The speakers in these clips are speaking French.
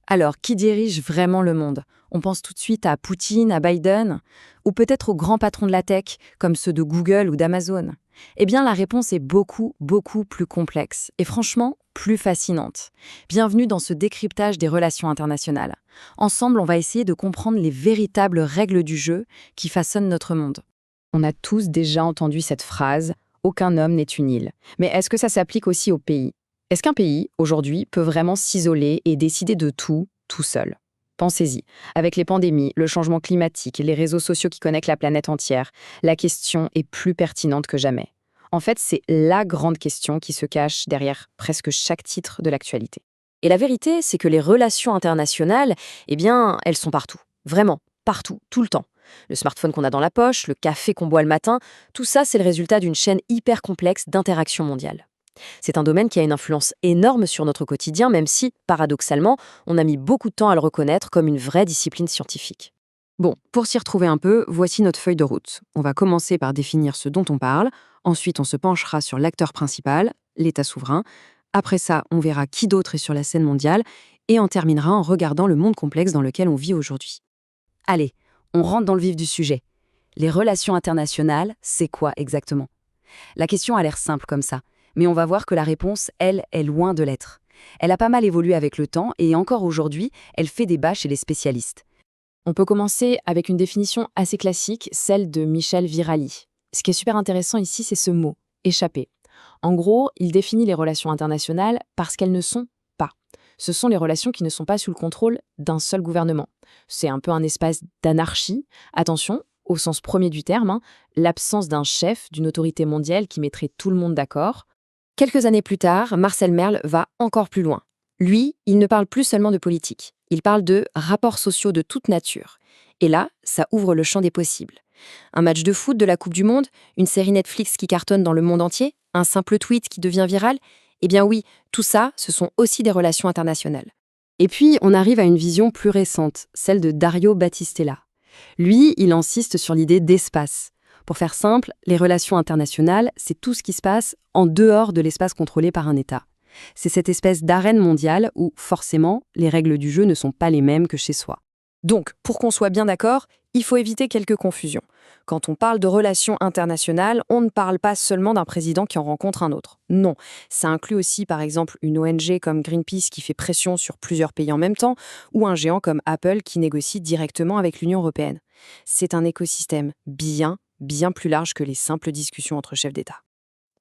Alors, qui dirige vraiment le monde? On pense tout de suite à Poutine, à Biden, ou peut-être aux grands patrons de la tech, comme ceux de Google ou d'Amazon. Eh bien, la réponse est beaucoup, beaucoup plus complexe, et franchement, plus fascinante. Bienvenue dans ce décryptage des relations internationales. Ensemble, on va essayer de comprendre les véritables règles du jeu qui façonnent notre monde. On a tous déjà entendu cette phrase « Aucun homme n'est une île ». Mais est-ce que ça s'applique aussi aux pays? Est-ce qu'un pays, aujourd'hui, peut vraiment s'isoler et décider de tout, tout seul? Pensez-y. Avec les pandémies, le changement climatique, les réseaux sociaux qui connectent la planète entière, la question est plus pertinente que jamais. En fait, c'est la grande question qui se cache derrière presque chaque titre de l'actualité. Et la vérité, c'est que les relations internationales, eh bien, elles sont partout. Vraiment, partout, tout le temps. Le smartphone qu'on a dans la poche, le café qu'on boit le matin, tout ça, c'est le résultat d'une chaîne hyper complexe d'interactions mondiales. C'est un domaine qui a une influence énorme sur notre quotidien, même si, paradoxalement, on a mis beaucoup de temps à le reconnaître comme une vraie discipline scientifique. Bon, pour s'y retrouver un peu, voici notre feuille de route. On va commencer par définir ce dont on parle, ensuite on se penchera sur l'acteur principal, l'État souverain, après ça on verra qui d'autre est sur la scène mondiale, et on terminera en regardant le monde complexe dans lequel on vit aujourd'hui. Allez, on rentre dans le vif du sujet. Les relations internationales, c'est quoi exactement? La question a l'air simple comme ça. Mais on va voir que la réponse, elle, est loin de l'être. Elle a pas mal évolué avec le temps et encore aujourd'hui, elle fait débat chez les spécialistes. On peut commencer avec une définition assez classique, celle de Michel Virali. Ce qui est super intéressant ici, c'est ce mot, échapper. En gros, il définit les relations internationales parce qu'elles ne sont pas. Ce sont les relations qui ne sont pas sous le contrôle d'un seul gouvernement. C'est un peu un espace d'anarchie. Attention, au sens premier du terme, l'absence d'un chef, d'une autorité mondiale qui mettrait tout le monde d'accord. Quelques années plus tard, Marcel Merle va encore plus loin. Lui, il ne parle plus seulement de politique, il parle de rapports sociaux de toute nature. Et là, ça ouvre le champ des possibles. Un match de foot de la Coupe du Monde, une série Netflix qui cartonne dans le monde entier, un simple tweet qui devient viral, eh bien oui, tout ça, ce sont aussi des relations internationales. Et puis, on arrive à une vision plus récente, celle de Dario Battistella. Lui, il insiste sur l'idée d'espace. Pour faire simple, les relations internationales, c'est tout ce qui se passe en dehors de l'espace contrôlé par un État. C'est cette espèce d'arène mondiale où, forcément, les règles du jeu ne sont pas les mêmes que chez soi. Donc, pour qu'on soit bien d'accord, il faut éviter quelques confusions. Quand on parle de relations internationales, on ne parle pas seulement d'un président qui en rencontre un autre. Non, ça inclut aussi par exemple une ONG comme Greenpeace qui fait pression sur plusieurs pays en même temps, ou un géant comme Apple qui négocie directement avec l'Union européenne. C'est un écosystème bien plus large que les simples discussions entre chefs d'État.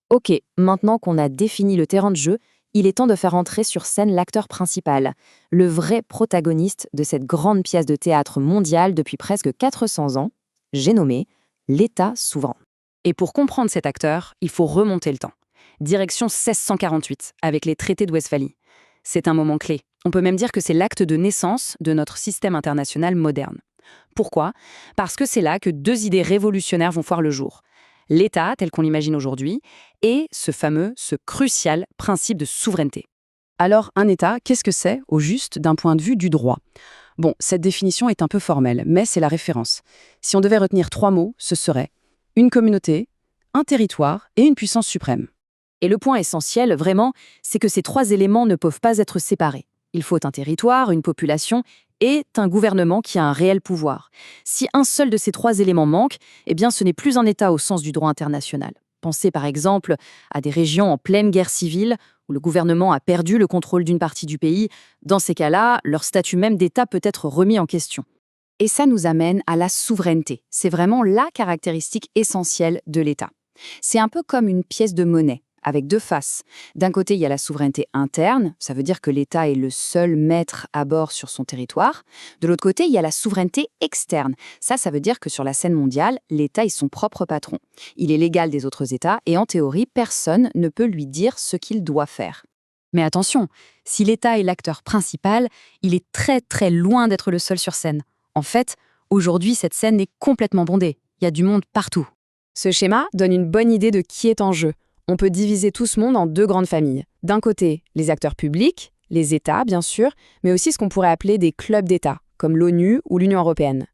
Ok, maintenant qu'on a défini le terrain de jeu, il est temps de faire entrer sur scène l'acteur principal, le vrai protagoniste de cette grande pièce de théâtre mondiale depuis presque 400 ans, j'ai nommé l'État souverain. Et pour comprendre cet acteur, il faut remonter le temps. Direction 1648, avec les traités de Westphalie. C'est un moment clé. On peut même dire que c'est l'acte de naissance de notre système international moderne. Pourquoi? Parce que c'est là que deux idées révolutionnaires vont voir le jour. L'État, tel qu'on l'imagine aujourd'hui, et ce crucial principe de souveraineté. Alors, un État, qu'est-ce que c'est, au juste, d'un point de vue du droit? Bon, cette définition est un peu formelle, mais c'est la référence. Si on devait retenir 3 mots, ce serait une communauté, un territoire et une puissance suprême. Et le point essentiel, vraiment, c'est que ces 3 éléments ne peuvent pas être séparés. Il faut un territoire, une population et un gouvernement qui a un réel pouvoir. Si un seul de ces 3 éléments manque, eh bien ce n'est plus un État au sens du droit international. Pensez par exemple à des régions en pleine guerre civile où le gouvernement a perdu le contrôle d'une partie du pays. Dans ces cas-là, leur statut même d'État peut être remis en question. Et ça nous amène à la souveraineté. C'est vraiment la caractéristique essentielle de l'État. C'est un peu comme une pièce de monnaie, avec 2 faces. D'un côté, il y a la souveraineté interne, ça veut dire que l'État est le seul maître à bord sur son territoire. De l'autre côté, il y a la souveraineté externe. Ça veut dire que sur la scène mondiale, l'État est son propre patron. Il est l'égal des autres États et en théorie, personne ne peut lui dire ce qu'il doit faire. Mais attention, si l'État est l'acteur principal, il est très loin d'être le seul sur scène. En fait, aujourd'hui, cette scène est complètement bondée. Il y a du monde partout. Ce schéma donne une bonne idée de qui est en jeu. On peut diviser tout ce monde en 2 grandes familles. D'un côté, les acteurs publics, les États bien sûr, mais aussi ce qu'on pourrait appeler des clubs d'États, comme l'ONU ou l'Union européenne.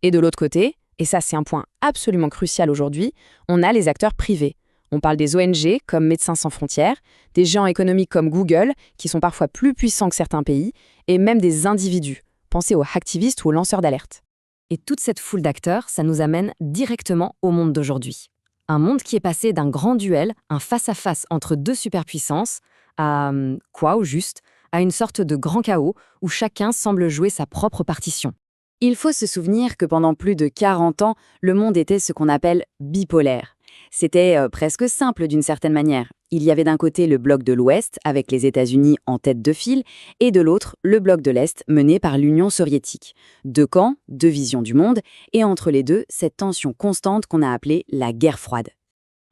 Et de l'autre côté, et ça c'est un point absolument crucial aujourd'hui, on a les acteurs privés. On parle des ONG comme Médecins sans frontières, des géants économiques comme Google, qui sont parfois plus puissants que certains pays, et même des individus. Pensez aux hacktivistes ou aux lanceurs d'alerte. Et toute cette foule d'acteurs, ça nous amène directement au monde d'aujourd'hui. Un monde qui est passé d'un grand duel, un face-à-face entre deux superpuissances, à quoi au juste? À une sorte de grand chaos où chacun semble jouer sa propre partition. Il faut se souvenir que pendant plus de 40 ans, le monde était ce qu'on appelle bipolaire. C'était presque simple d'une certaine manière. Il y avait d'un côté le bloc de l'Ouest, avec les États-Unis en tête de file, et de l'autre, le bloc de l'Est, mené par l'Union soviétique. Deux camps, deux visions du monde, et entre les deux, cette tension constante qu'on a appelée la guerre froide.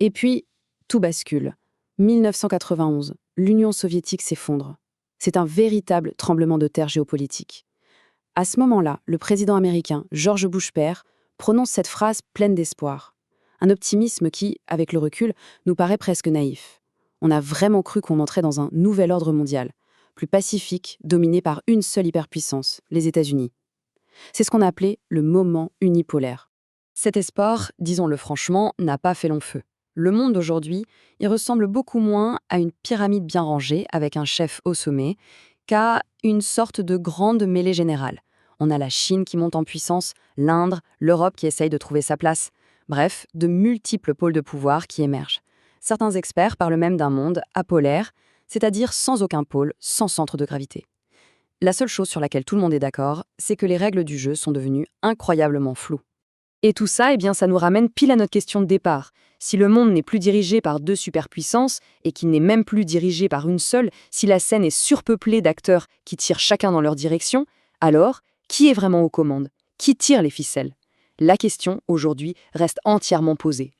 Et puis, tout bascule. 1991, l'Union soviétique s'effondre. C'est un véritable tremblement de terre géopolitique. À ce moment-là, le président américain, George Bush père, prononce cette phrase pleine d'espoir. Un optimisme qui, avec le recul, nous paraît presque naïf. On a vraiment cru qu'on entrait dans un nouvel ordre mondial, plus pacifique, dominé par une seule hyperpuissance, les États-Unis. C'est ce qu'on appelait le moment unipolaire. Cet espoir, disons-le franchement, n'a pas fait long feu. Le monde d'aujourd'hui, il ressemble beaucoup moins à une pyramide bien rangée avec un chef au sommet qu'à une sorte de grande mêlée générale. On a la Chine qui monte en puissance, l'Inde, l'Europe qui essaye de trouver sa place. Bref, de multiples pôles de pouvoir qui émergent. Certains experts parlent même d'un monde apolaire, c'est-à-dire sans aucun pôle, sans centre de gravité. La seule chose sur laquelle tout le monde est d'accord, c'est que les règles du jeu sont devenues incroyablement floues. Et tout ça, ça nous ramène pile à notre question de départ. Si le monde n'est plus dirigé par deux superpuissances, et qu'il n'est même plus dirigé par une seule, si la scène est surpeuplée d'acteurs qui tirent chacun dans leur direction, alors, qui est vraiment aux commandes? Qui tire les ficelles? La question, aujourd'hui, reste entièrement posée.